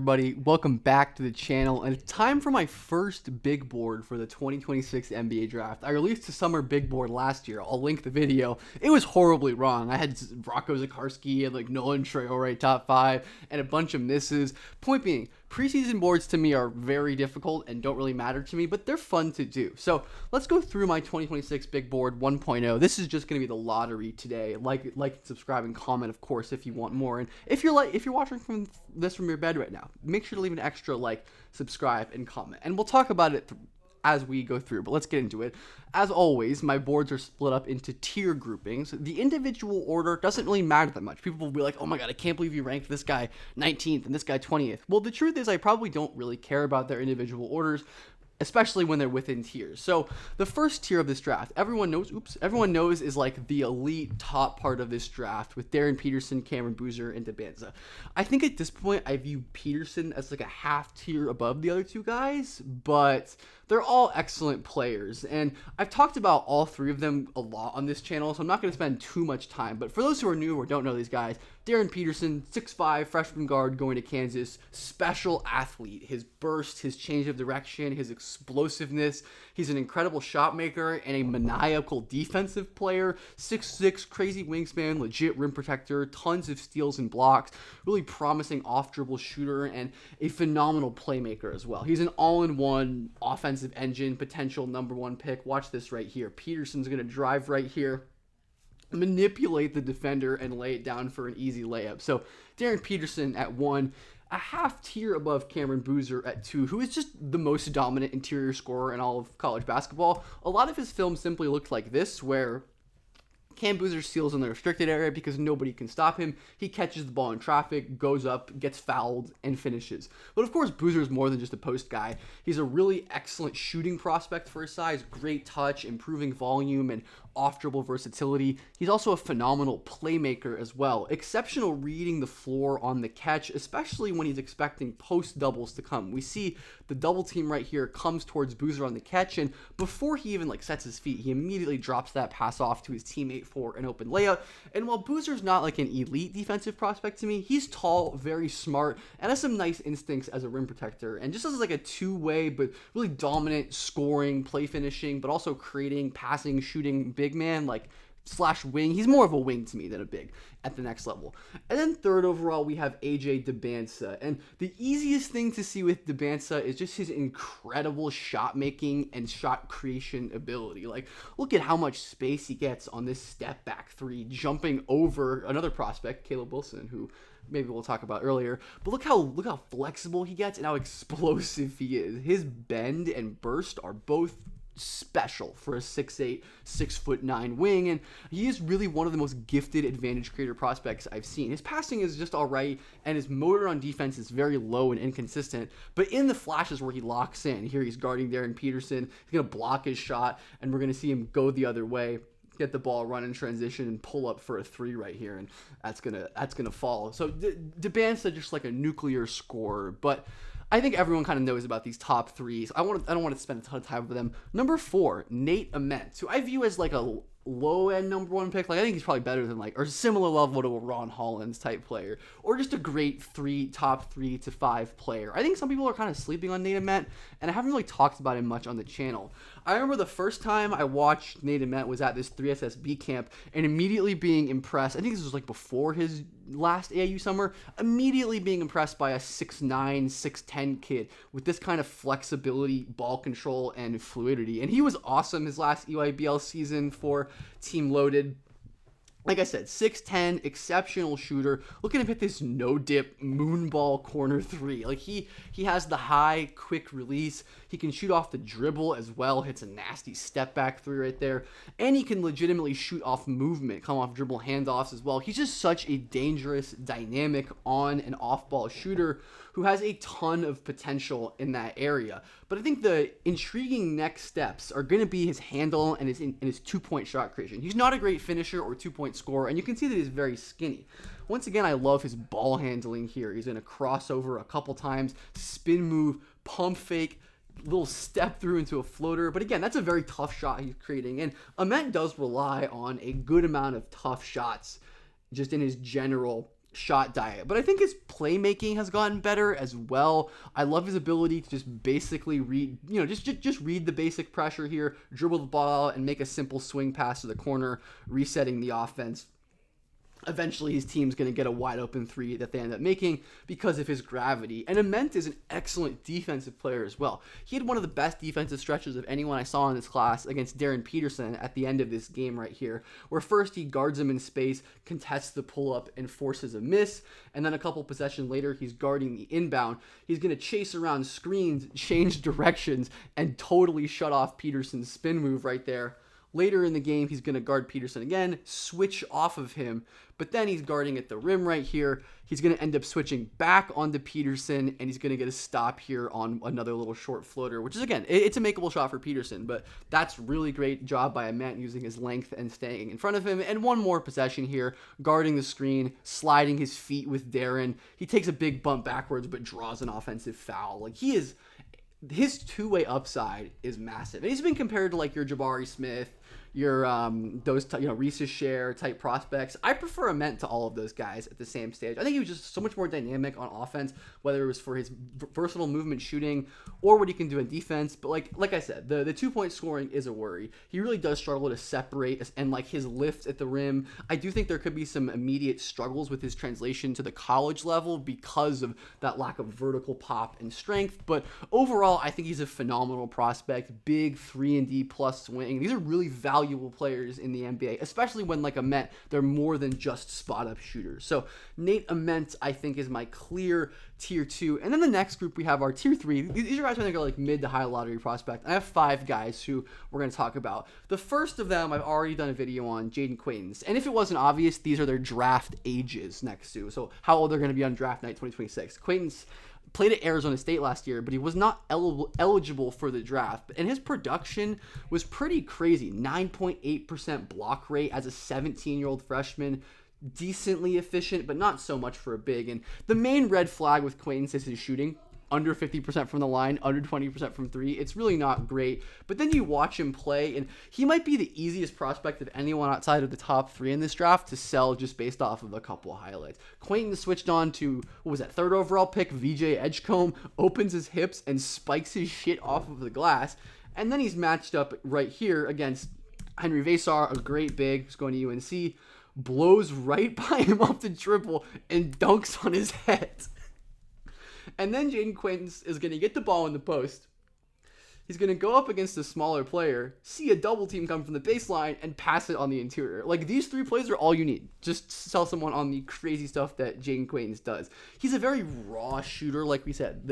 Everybody, welcome back to the channel, and it's time for my first big board for the 2026 NBA draft. I released a summer big board last year. I'll link the video. It was horribly wrong. I had Rocco Zakarski and Nolan Traore top 5 and a bunch of misses. Point being, preseason boards to me are very difficult and don't really matter to me, but they're fun to do. So let's go through my 2026 big board 1.0. This is just going to be the lottery today. Like, subscribe, and comment, of course, if you want more. And if you're watching from your bed right now, make sure to leave an extra subscribe, and comment. And we'll talk about it as we go through, but let's get into it. As always, my boards are split up into tier groupings. The individual order doesn't really matter that much. People will be like, oh my god, I can't believe you ranked this guy 19th and this guy 20th. Well, the truth is I probably don't really care about their individual orders, especially when they're within tiers. So the first tier of this draft, everyone knows is the elite top part of this draft with Darryn Peterson, Cameron Boozer, and Dybantsa. I think at this point I view Peterson as a half tier above the other two guys, but they're all excellent players, and I've talked about all three of them a lot on this channel, so I'm not going to spend too much time. But for those who are new or don't know these guys, Darryn Peterson, 6'5", freshman guard going to Kansas, special athlete. His burst, his change of direction, his explosiveness. He's an incredible shot maker and a maniacal defensive player. 6'6", crazy wingspan, legit rim protector, tons of steals and blocks, really promising off-dribble shooter, and a phenomenal playmaker as well. He's an all-in-one offensive engine, potential number 1 pick. Watch this right here. Peterson's going to drive right here, manipulate the defender, and lay it down for an easy layup. So Darryn Peterson at 1, a half tier above Cameron Boozer at 2, who is just the most dominant interior scorer in all of college basketball. A lot of his film simply looked like this, where Cam Boozer steals in the restricted area because nobody can stop him. He catches the ball in traffic, goes up, gets fouled, and finishes. But of course, Boozer is more than just a post guy. He's a really excellent shooting prospect for his size, great touch, improving volume, and off-dribble versatility. He's also a phenomenal playmaker as well. Exceptional reading the floor on the catch, especially when he's expecting post doubles to come. We see the double team right here comes towards Boozer on the catch, and before he even sets his feet, he immediately drops that pass off to his teammate for an open layup. And while Boozer's not an elite defensive prospect to me, he's tall, very smart, and has some nice instincts as a rim protector, and just as a two-way but really dominant scoring, play finishing, but also creating, passing, shooting big man slash wing. He's more of a wing to me than a big at the next level. And then third overall, we have Dybantsa. And the easiest thing to see with Dybantsa is just his incredible shot making and shot creation ability. Look at how much space he gets on this step back 3, jumping over another prospect, Caleb Wilson, who maybe we'll talk about earlier. But look how flexible he gets and how explosive he is. His bend and burst are both special for a 6'8", 6'9" wing, and he is really one of the most gifted advantage creator prospects I've seen. His passing is just alright, and his motor on defense is very low and inconsistent, but in the flashes where he locks in, here he's guarding Darryn Peterson, he's going to block his shot, and we're going to see him go the other way, get the ball, run in transition, and pull up for a 3 right here, and that's gonna fall. So Dybantsa just a nuclear scorer, but I think everyone kind of knows about these top 3s. I don't want to spend a ton of time with them. Number 4, Nate Ament, who I view as a low-end number 1 pick. I think he's probably better than or similar level to a Ron Hollins type player, or just a great top 3 to 5 player. I think some people are kind of sleeping on Nate Ament, and I haven't really talked about him much on the channel. I remember the first time I watched Nate Ament was at this 3SSB camp, and immediately being impressed. I think this was before his last AAU summer, immediately being impressed by a 6'9", 6'10" kid with this kind of flexibility, ball control, and fluidity. And he was awesome his last EYBL season for Team Loaded. Like I said, 6'10", exceptional shooter. Look at him hit this no-dip moonball corner 3. He has the high, quick release. He can shoot off the dribble as well. Hits a nasty step-back 3 right there. And he can legitimately shoot off movement, come off dribble handoffs as well. He's just such a dangerous, dynamic on- and off-ball shooter who has a ton of potential in that area. But I think the intriguing next steps are going to be his handle and his two-point shot creation. He's not a great finisher or two-point scorer, and you can see that he's very skinny. Once again, I love his ball handling here. He's going to cross over a couple times, spin move, pump fake, little step through into a floater. But again, that's a very tough shot he's creating, and Ament does rely on a good amount of tough shots just in his general shot diet, but I think his playmaking has gotten better as well. I love his ability to just basically read, just read the basic pressure here, dribble the ball out, and make a simple swing pass to the corner, resetting the offense. Eventually, his team's going to get a wide open three that they end up making because of his gravity. And Ament is an excellent defensive player as well. He had one of the best defensive stretches of anyone I saw in this class against Darryn Peterson at the end of this game right here, where first he guards him in space, contests the pull-up, and forces a miss. And then a couple possessions later, he's guarding the inbound. He's going to chase around screens, change directions, and totally shut off Peterson's spin move right there. Later in the game, he's going to guard Peterson again, switch off of him, but then he's guarding at the rim right here. He's going to end up switching back onto Peterson, and he's going to get a stop here on another little short floater, which is, again, it's a makeable shot for Peterson, but that's really great job by Ament using his length and staying in front of him. And one more possession here, guarding the screen, sliding his feet with Darryn. He takes a big bump backwards, but draws an offensive foul. Like, his two-way upside is massive. And he's been compared to like your Jabari Smith, your Reese's Share type prospects. I prefer Ament to all of those guys at the same stage. I think he was just so much more dynamic on offense, whether it was for his versatile movement shooting or what he can do in defense. But like I said, the 2-point scoring is a worry. He really does struggle to separate, and like his lift at the rim, I do think there could be some immediate struggles with his translation to the college level because of that lack of vertical pop and strength. But overall, I think he's a phenomenal prospect. Big 3-and-D plus swing. These are really valuable players in the NBA, especially when like Ament, they're more than just spot up shooters. So Nate Ament, I think, is my clear tier 2. And then the next group we have our tier 3. These are guys I think are like mid to high lottery prospect. I have 5 guys who we're going to talk about. The first of them I've already done a video on, Jayden Quaintance. And if it wasn't obvious, these are their draft ages next to. So how old they're going to be on draft night 2026. Quaintance played at Arizona State last year, but he was not eligible for the draft. And his production was pretty crazy. 9.8% block rate as a 17-year-old freshman. Decently efficient, but not so much for a big. And the main red flag with Quaintance is his shooting. Under 50% from the line, under 20% from 3. It's really not great. But then you watch him play, and he might be the easiest prospect of anyone outside of the top 3 in this draft to sell just based off of a couple of highlights. Quaintance switched on to, 3rd overall pick, VJ Edgecombe, opens his hips and spikes his shit off of the glass. And then he's matched up right here against Henry Vasar, a great big who's going to UNC, blows right by him off the dribble and dunks on his head. And then Jayden Quaintance is going to get the ball in the post. He's going to go up against a smaller player, see a double team come from the baseline, and pass it on the interior. Like, these 3 plays are all you need. Just sell someone on the crazy stuff that Jayden Quaintance does. He's a very raw shooter, like we said.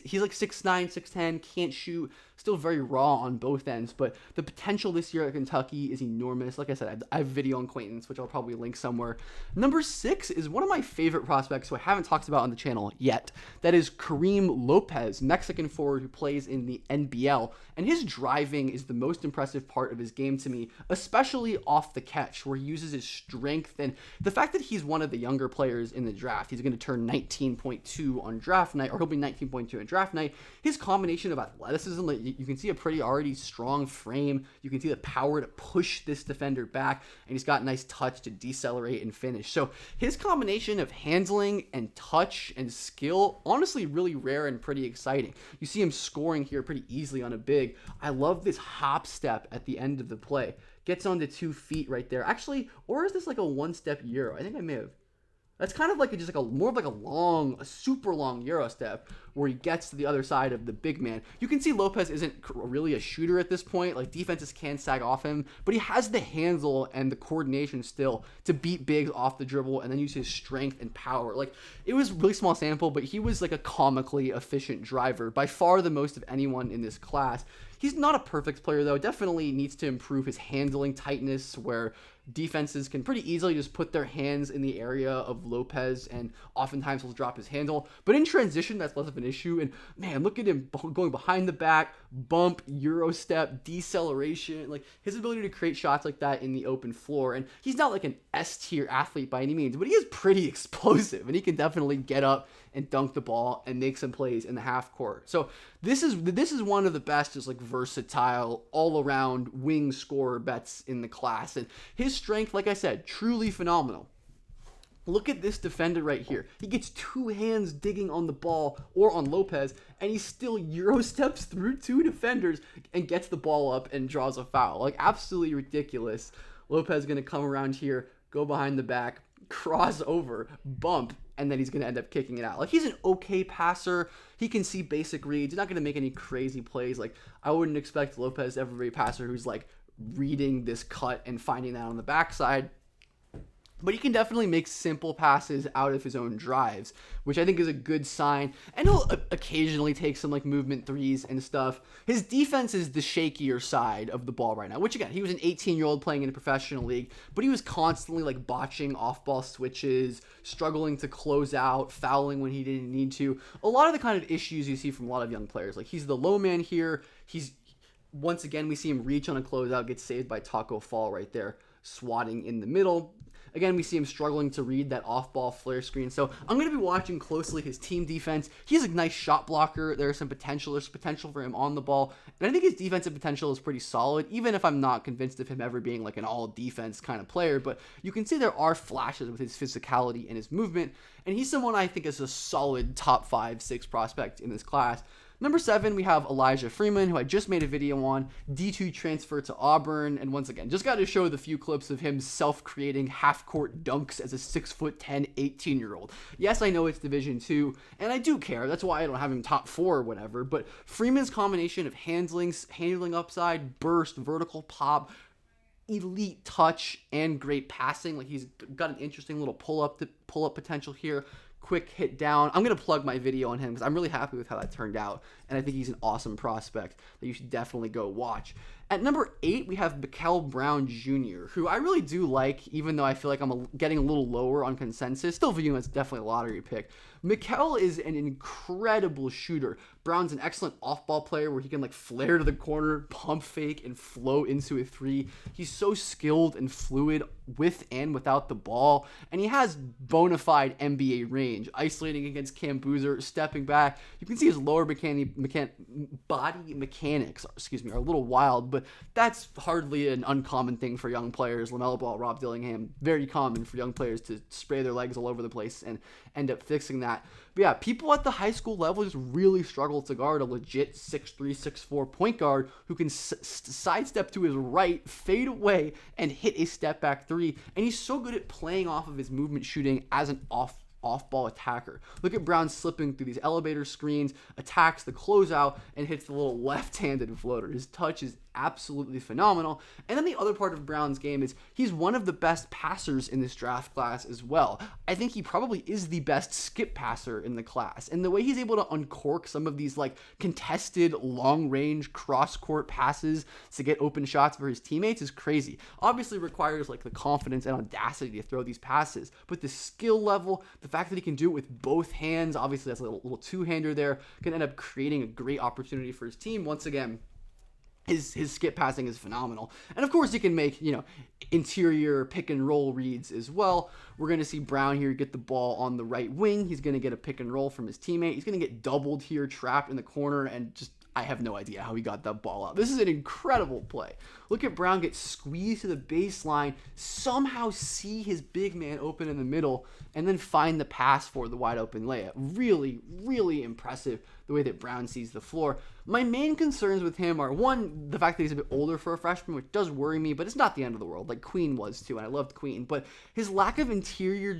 He's like 6'9", 6'10", can't shoot. Still very raw on both ends, but the potential this year at Kentucky is enormous. Like I said, I have a video on Quaintance, which I'll probably link somewhere. Number 6 is one of my favorite prospects who I haven't talked about on the channel yet. That is Karim Lopez, Mexican forward who plays in the NBL. And his driving is the most impressive part of his game to me, especially off the catch, where he uses his strength. And the fact that he's one of the younger players in the draft, he's going to turn 19.2 on draft night, or he'll be 19.2 on draft night. His combination of athleticism, like, you can see a pretty already strong frame. You can see the power to push this defender back, and he's got nice touch to decelerate and finish. So his combination of handling and touch and skill, honestly really rare and pretty exciting. You see him scoring here pretty easily on a big. I love this hop step at the end of the play. Gets onto 2 feet right there. Actually, or is this like a 1-step Euro? I think I may have. That's kind of like more of like a super long Euro step where he gets to the other side of the big man. You can see Lopez isn't really a shooter at this point. Like, defenses can sag off him, but he has the handle and the coordination still to beat bigs off the dribble and then use his strength and power. Like, it was a really small sample, but he was like a comically efficient driver, by far the most of anyone in this class. He's not a perfect player, though. Definitely needs to improve his handling tightness, where defenses can pretty easily just put their hands in the area of Lopez, and oftentimes he'll drop his handle. But in transition, that's less of an issue. And man, look at him going behind the back, bump, Euro step, deceleration. Like, his ability to create shots like that in the open floor. And he's not like an S-tier athlete by any means, but he is pretty explosive, and he can definitely get up and dunk the ball and make some plays in the half court. So this is one of the best, just like versatile, all around wing scorer bets in the class. And his strength, like I said, truly phenomenal. Look at this defender right here. He gets 2 hands digging on the ball or on Lopez, and he still Euro steps through 2 defenders and gets the ball up and draws a foul. Like, absolutely ridiculous. Lopez going to come around here, go behind the back, cross over, bump, and then he's going to end up kicking it out. Like, he's an okay passer. He can see basic reads. He's not going to make any crazy plays. Like, I wouldn't expect Lopez to ever be a passer who's, like, reading this cut and finding that on the backside. But he can definitely make simple passes out of his own drives, which I think is a good sign. And he'll occasionally take some like movement threes and stuff. His defense is the shakier side of the ball right now, which again, he was an 18-year-old playing in a professional league, but he was constantly like botching off-ball switches, struggling to close out, fouling when he didn't need to. A lot of the kind of issues you see from a lot of young players. Like, he's the low man here. Once again, we see him reach on a closeout, get saved by Taco Fall right there, swatting in the middle. Again, we see him struggling to read that off-ball flare screen. So I'm going to be watching closely his team defense. He has a nice shot blocker. There's potential for him on the ball. And I think his defensive potential is pretty solid, even if I'm not convinced of him ever being like an all-defense kind of player. But you can see there are flashes with his physicality and his movement. And he's someone I think is a solid top 5, 6 prospect in this class. Number 7, we have Elijah Freeman, who I just made a video on, D2 transfer to Auburn, and once again, just got to show the few clips of him self-creating half-court dunks as a 6'10", 18-year-old. Yes, I know it's Division II, and I do care. That's why I don't have him top 4 or whatever, but Freeman's combination of handling upside, burst, vertical pop, elite touch, and great passing. Like, he's got an interesting little pull-up potential here. Quick hit down. I'm going to plug my video on him because I'm really happy with how that turned out, and I think he's an awesome prospect that you should definitely go watch. At number 8, we have Mikel Brown Jr., who I really do like, even though I feel like I'm getting a little lower on consensus. Still view him as definitely a lottery pick. Mikel is an incredible shooter. Brown's an excellent off-ball player where he can like flare to the corner, pump fake, and flow into a 3. He's so skilled and fluid with and without the ball, and he has bona fide NBA range, isolating against Cam Boozer, stepping back. You can see his lower body mechanics, are a little wild, but that's hardly an uncommon thing for young players. LaMelo Ball, Rob Dillingham, very common for young players to spray their legs all over the place and end up fixing that. But yeah, people at the high school level just really struggle to guard a legit 6'3", 6'4" point guard who can sidestep to his right, fade away, and hit a step back 3. And he's so good at playing off of his movement shooting as an off-ball attacker. Look at Brown slipping through these elevator screens, attacks the closeout, and hits the little left-handed floater. His touch is absolutely phenomenal. And then the other part of Brown's game is he's one of the best passers in this draft class as well. I think he probably is the best skip passer in the class. And the way he's able to uncork some of these like contested long-range cross-court passes to get open shots for his teammates is crazy. Obviously requires like the confidence and audacity to throw these passes, but the skill level, the fact that he can do it with both hands, obviously that's a little two-hander there, can end up creating a great opportunity for his team. Once again, his skip passing is phenomenal. And of course he can make, interior pick and roll reads as well. We're going to see Brown here get the ball on the right wing. He's going to get a pick and roll from his teammate. He's going to get doubled here, trapped in the corner, and just I have no idea how he got that ball out. This is an incredible play. Look at Brown get squeezed to the baseline, somehow see his big man open in the middle, and then find the pass for the wide open layup. Really, really impressive the way that Brown sees the floor. My main concerns with him are, one, the fact that he's a bit older for a freshman, which does worry me, but it's not the end of the world. Like Queen was too, and I loved Queen. But his lack of interior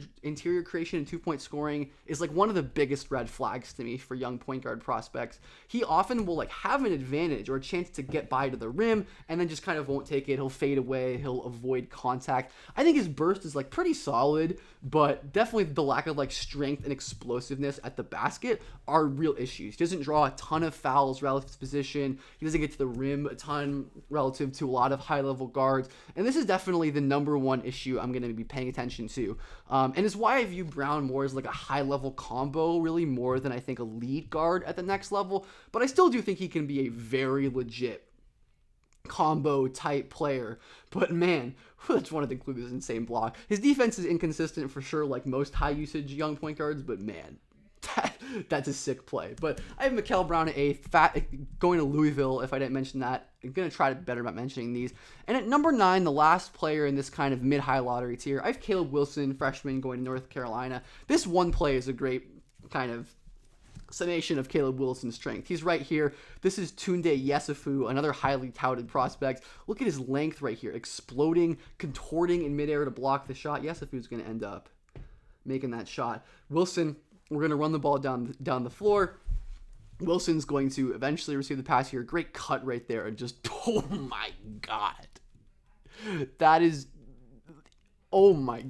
creation and two-point scoring is like one of the biggest red flags to me for young point guard prospects. He often will like have an advantage or a chance to get by to the rim, and then just kind of won't take it. He'll fade away. He'll avoid contact. I think his burst is like pretty solid, but definitely the lack of like strength and explosiveness at the basket are real issues. He doesn't draw a ton of fouls relative to position. He doesn't get to the rim a ton relative to a lot of high-level guards. And this is definitely the number one issue I'm going to be paying attention to. And it's why I view Brown more as like a high-level combo, really more than I think a lead guard at the next level. But I still do think he can be a very legit combo type player. But man, I just wanted to include this insane block. His defense is inconsistent for sure, like most high usage young point guards, but man, That's a sick play. But I have Mikel Brown at 8, going to Louisville, if I didn't mention that. I'm going to try to be better about mentioning these. And at number 9, the last player in this kind of mid-high lottery tier, I have Caleb Wilson, freshman, going to North Carolina. This one play is a great kind of summation of Caleb Wilson's strength. He's right here. This is Tunde Yesufu, another highly touted prospect. Look at his length right here, exploding, contorting in midair to block the shot. Yesufu's going to end up making that shot. Wilson, we're going to run the ball down the floor. Wilson's going to eventually receive the pass here. Great cut right there. And just, oh my God. That is, oh my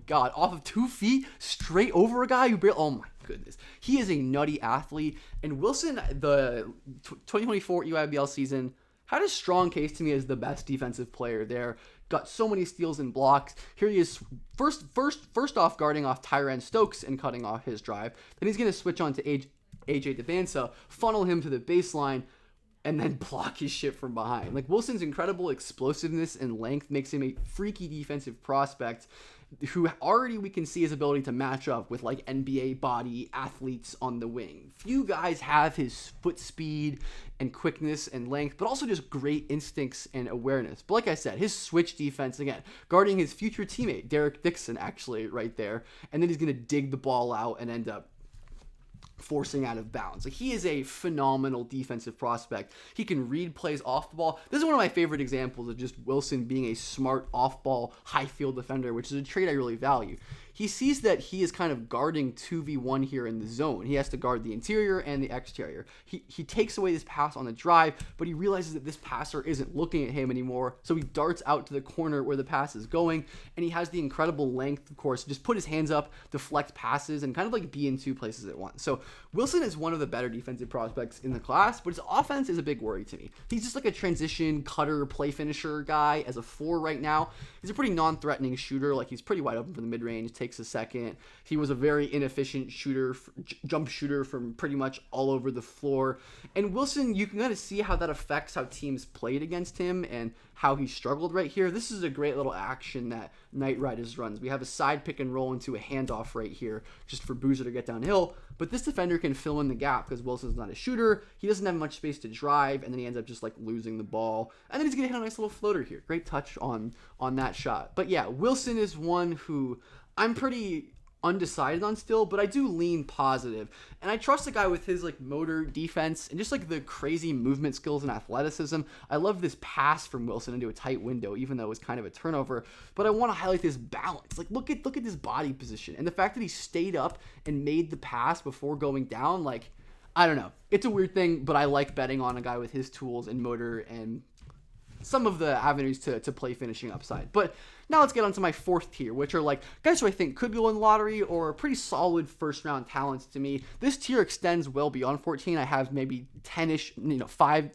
God. Off of 2 feet, straight over a guy who barely, oh my goodness. He is a nutty athlete. And Wilson, the 2024 EYBL season, had a strong case to me as the best defensive player there. Got so many steals and blocks. Here he is, first off guarding off Tyrone Stokes and cutting off his drive. Then he's going to switch on to AJ Dybantsa, funnel him to the baseline, and then block his shit from behind. Like, Wilson's incredible explosiveness and length makes him a freaky defensive prospect who already we can see his ability to match up with like NBA body athletes on the wing. Few guys have his foot speed and quickness and length, but also just great instincts and awareness. But like I said, his switch defense, again, guarding his future teammate, Derek Dixon, actually, right there. And then he's going to dig the ball out and end up forcing out of bounds. Like, he is a phenomenal defensive prospect. He can read plays off the ball. This is one of my favorite examples of just Wilson being a smart off-ball, high-field defender, which is a trait I really value. He sees that he is kind of guarding 2v1 here in the zone. He has to guard the interior and the exterior. He takes away this pass on the drive, but he realizes that this passer isn't looking at him anymore, so he darts out to the corner where the pass is going, and he has the incredible length, of course, to just put his hands up, deflect passes, and kind of like be in 2 places at once. So Wilson is one of the better defensive prospects in the class, but his offense is a big worry to me. He's just like a transition, cutter, play finisher guy as a 4 right now. He's a pretty non-threatening shooter. Like, he's pretty wide open from the mid-range, takes a second. He was a very inefficient shooter, jump shooter from pretty much all over the floor. And Wilson, you can kind of see how that affects how teams played against him and how he struggled right here. This is a great little action that Knight Riders runs. We have a side pick and roll into a handoff right here just for Boozer to get downhill. But this defender can fill in the gap because Wilson's not a shooter. He doesn't have much space to drive, and then he ends up just like losing the ball. And then he's going to hit a nice little floater here. Great touch on that shot. But yeah, Wilson is one who I'm pretty undecided on still, but I do lean positive. And I trust a guy with his like motor, defense, and just like the crazy movement skills and athleticism. I love this pass from Wilson into a tight window, even though it was kind of a turnover. But I want to highlight this balance. Like, look at this body position and the fact that he stayed up and made the pass before going down. Like, I don't know. It's a weird thing, but I like betting on a guy with his tools and motor and some of the avenues to play finishing upside. But now let's get on to my 4th tier, which are like guys who I think could go in the lottery or pretty solid first round talents to me. This tier extends well beyond 14. I have maybe 10-ish, 5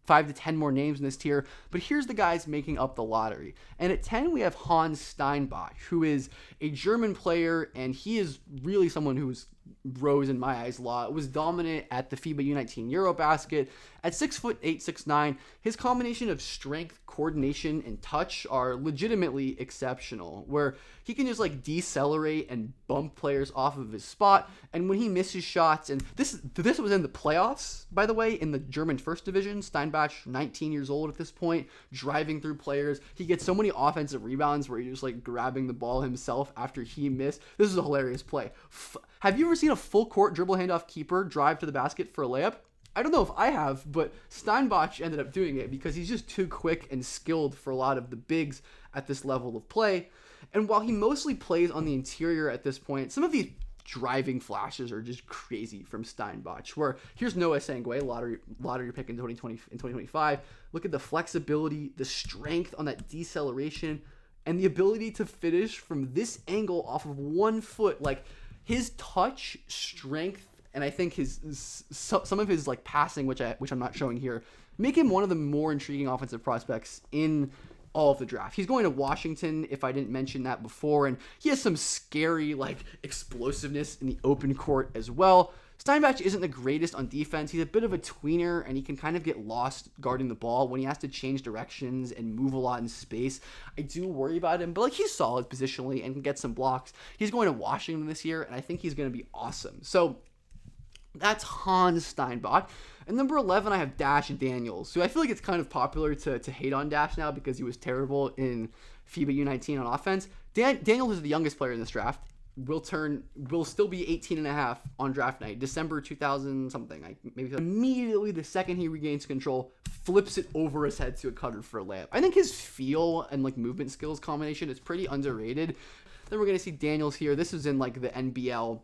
to 10 more names in this tier. But here's the guys making up the lottery. And at 10, we have Hans Steinbach, who is a German player, and he is really someone who's rose in my eyes a lot. Was dominant at the FIBA U19 Eurobasket. At 6'8", 6'9", his combination of strength, coordination, and touch are legitimately exceptional, where he can just like decelerate and bump players off of his spot. And when he misses shots, and this was in the playoffs, by the way, in the German first division. Steinbach, 19 years old at this point, driving through players. He gets so many offensive rebounds where he's just like grabbing the ball himself after he missed. This is a hilarious play. Have you ever seen a full court dribble handoff keeper drive to the basket for a layup? I don't know if I have, but Steinbach ended up doing it because he's just too quick and skilled for a lot of the bigs at this level of play. And while he mostly plays on the interior at this point, some of these driving flashes are just crazy from Steinbach, where here's Noah Sanguay, lottery pick in 2025. Look at the flexibility, the strength on that deceleration, and the ability to finish from this angle off of 1 foot. Like, his touch, strength, and I think some of his like passing, which I'm not showing here, make him one of the more intriguing offensive prospects in all of the draft. He's going to Washington, if I didn't mention that before, and he has some scary like explosiveness in the open court as well. Steinbach isn't the greatest on defense. He's a bit of a tweener, and he can kind of get lost guarding the ball when he has to change directions and move a lot in space. I do worry about him, but like he's solid positionally and can get some blocks. He's going to Washington this year, and I think he's going to be awesome. So that's Hans Steinbach. And number 11, I have Dash Daniels, who I feel like it's kind of popular to hate on Dash now because he was terrible in FIBA U19 on offense. Daniels is the youngest player in this draft. Will still be 18 and a half on draft night, December 2000 something. Maybe immediately the second he regains control, flips it over his head to a cutter for a layup. I think his feel and like movement skills combination is pretty underrated. Then we're going to see Daniels here. This is in like the NBL,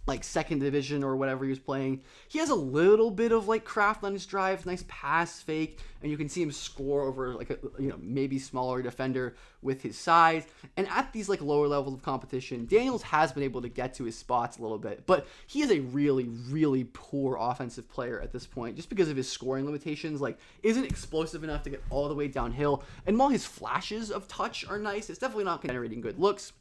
like second division or whatever he was playing. He has a little bit of like craft on his drives, nice pass fake, and you can see him score over like a maybe smaller defender with his size. And at these like lower levels of competition, Daniels has been able to get to his spots a little bit, but he is a really, really poor offensive player at this point just because of his scoring limitations. Like isn't explosive enough to get all the way downhill. And while his flashes of touch are nice, it's definitely not generating good looks.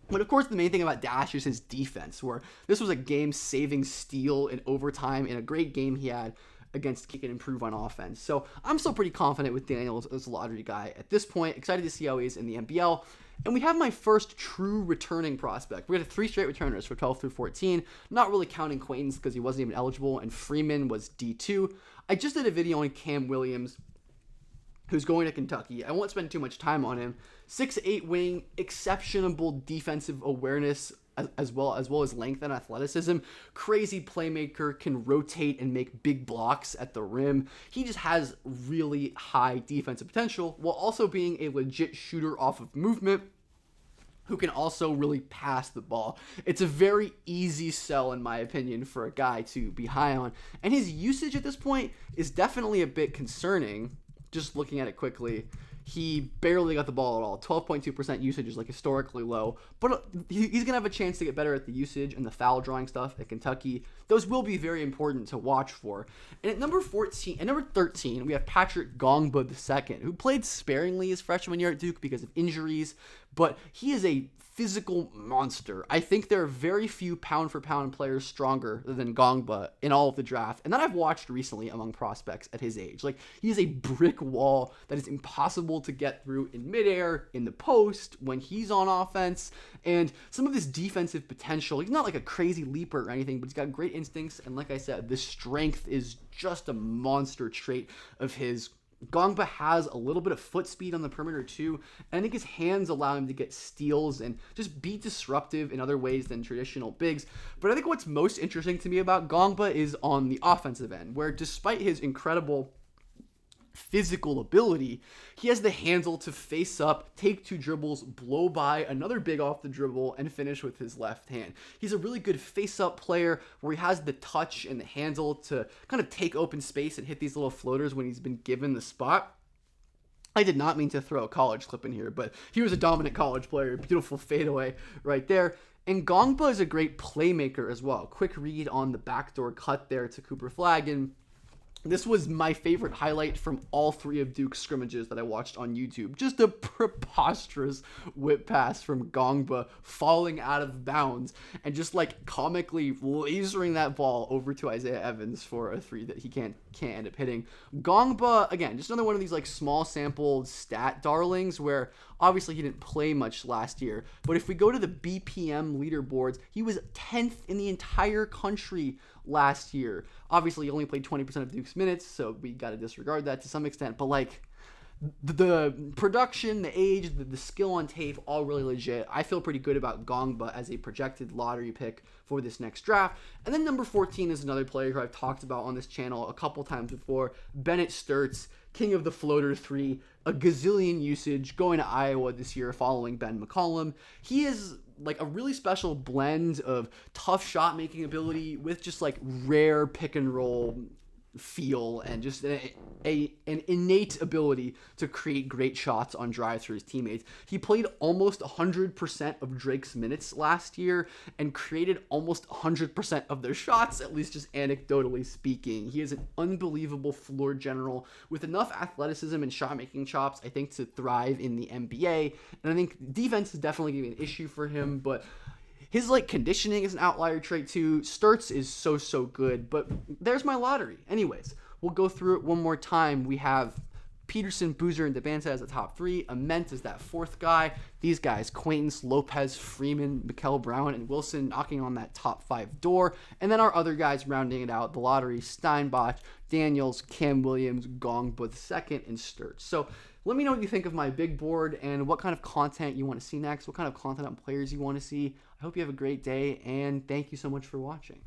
But of course, the main thing about Dash is his defense, where this was a game-saving steal in overtime in a great game he had against Kick and improve on offense. So I'm still pretty confident with Daniels as a lottery guy at this point. Excited to see how he is in the NBL. And we have my first true returning prospect. We had 3 straight returners for 12 through 14, not really counting Quaintance because he wasn't even eligible, and Freeman was D2. I just did a video on Kam Williams, who's going to Kentucky. I won't spend too much time on him. 6'8" wing, exceptional defensive awareness as well as length and athleticism. Crazy playmaker, can rotate and make big blocks at the rim. He just has really high defensive potential while also being a legit shooter off of movement who can also really pass the ball. It's a very easy sell, in my opinion, for a guy to be high on. And his usage at this point is definitely a bit concerning. Just looking at it quickly, he barely got the ball at all. 12.2% usage is like historically low, but he's going to have a chance to get better at the usage and the foul drawing stuff at Kentucky. Those will be very important to watch for. And at number 13, we have Patrick Ngongba II, who played sparingly his freshman year at Duke because of injuries, but he is a physical monster. I think there are very few pound-for-pound players stronger than Ngongba in all of the draft, and that I've watched recently among prospects at his age. Like, he is a brick wall that is impossible to get through in midair, in the post, when he's on offense, and some of his defensive potential. He's not like a crazy leaper or anything, but he's got great instincts, and like I said, the strength is just a monster trait of his. Ngongba has a little bit of foot speed on the perimeter too, and I think his hands allow him to get steals and just be disruptive in other ways than traditional bigs. But I think what's most interesting to me about Ngongba is on the offensive end, where despite his incredible physical ability, he has the handle to face up, take 2 dribbles, blow by another big off the dribble, and finish with his left hand. He's a really good face-up player where he has the touch and the handle to kind of take open space and hit these little floaters when he's been given the spot. I did not mean to throw a college clip in here, but he was a dominant college player. Beautiful fadeaway right there. And Ngongba is a great playmaker as well. Quick read on the backdoor cut there to Cooper Flagg. This was my favorite highlight from all 3 of Duke's scrimmages that I watched on YouTube. Just a preposterous whip pass from Ngongba falling out of bounds and just like comically lasering that ball over to Isaiah Evans for a 3 that he can't end up hitting. Ngongba, again, just another one of these like small sampled stat darlings where obviously he didn't play much last year, but if we go to the BPM leaderboards, he was 10th in the entire country last year. Obviously, he only played 20% of Duke's minutes, so we got to disregard that to some extent, but like the production, the age, the skill on tape, all really legit. I feel pretty good about Ngongba as a projected lottery pick for this next draft. And then number 14 is another player who I've talked about on this channel a couple times before, Bennett Stirtz, king of the floater 3, a gazillion usage, going to Iowa this year following Ben McCollum. He is like a really special blend of tough shot making ability with just like rare pick and roll feel and just an innate ability to create great shots on drives for his teammates. He played almost 100% of Drake's minutes last year and created almost 100% of their shots, at least just anecdotally speaking. He is an unbelievable floor general with enough athleticism and shot making chops, I think, to thrive in the NBA. And I think defense is definitely going to be an issue for him, but His like conditioning is an outlier trait too. Stirtz is so good, but there's my lottery. Anyways, we'll go through it one more time. We have Peterson, Boozer, and Dybantsa as the top three. Ament is that fourth guy. These guys, Quaintance, Lopez, Freeman, Mikel Brown, and Wilson knocking on that top 5 door. And then our other guys rounding it out, the lottery, Steinbach, Daniels, Kam Williams, Ngongba II, and Stirtz. So let me know what you think of my big board and what kind of content you want to see next, what kind of content on players you want to see. I hope you have a great day, and thank you so much for watching.